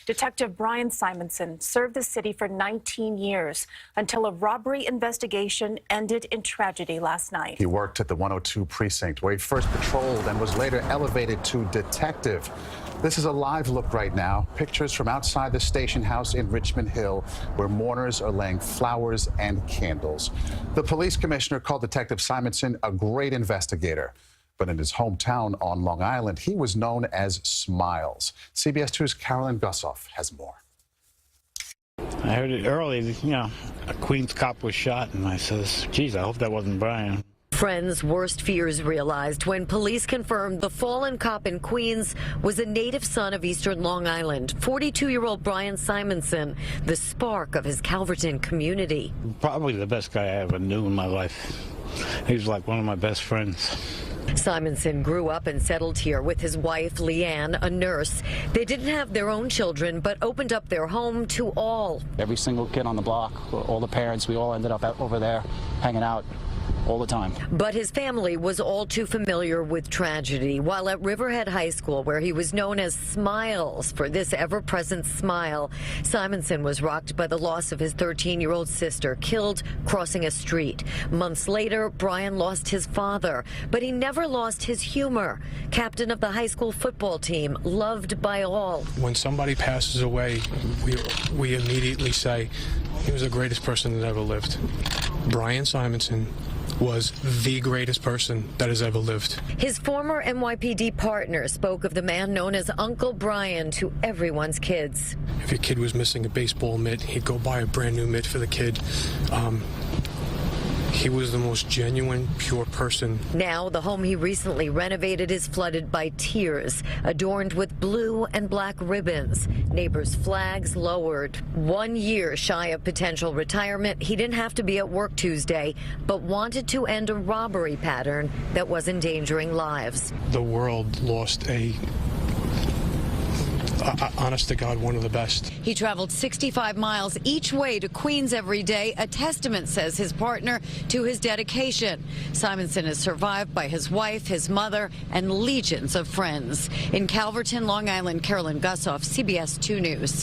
Detective Brian Simonson served the city for 19 years until a robbery investigation ended in tragedy last night. He worked at the 102 precinct where he first patrolled and was later elevated to detective. This is a live look right now. Pictures from outside the station house in Richmond Hill where mourners are laying flowers and candles. The police commissioner called Detective Simonson a great investigator. But in his hometown on Long Island, he was known as Smiles. CBS 2's Carolyn Gusoff has more. I heard it early, a Queens cop was shot, and I says, geez, I hope that wasn't Brian. Friends' worst fears realized when police confirmed the fallen cop in Queens was a native son of Eastern Long Island, 42-year-old Brian Simonson, the spark of his Calverton community. Probably the best guy I ever knew in my life. He was like one of my best friends. Simonson grew up and settled here with his wife, Leanne, a nurse. They didn't have their own children, but opened up their home to all. Every single kid on the block, all the parents, we all ended up over there hanging out all the time. But his family was all too familiar with tragedy. While at Riverhead High School, where he was known as Smiles for this ever-present smile, Simonson was rocked by the loss of his 13-year-old sister, killed crossing a street. Months later, Brian lost his father, but he never lost his humor. Captain of the high school football team, loved by all. When somebody passes away, we immediately say, he was the greatest person that ever lived. Brian Simonson was the greatest person that has ever lived. His former NYPD partner spoke of the man known as Uncle Brian to everyone's kids. If your kid was missing a baseball mitt, he'd go buy a brand new mitt for the kid. He was the most genuine, pure person. Now, the home he recently renovated is flooded by tears, adorned with blue and black ribbons. Neighbors' flags lowered. 1 year shy of potential retirement, he didn't have to be at work Tuesday, but wanted to end a robbery pattern that was endangering lives. The world lost honest to God, one of the best. He traveled 65 miles each way to Queens every day, a testament, says his partner, to his dedication. Simonson is survived by his wife, his mother, and legions of friends. In Calverton, Long Island, Carolyn Gusoff, CBS 2 News.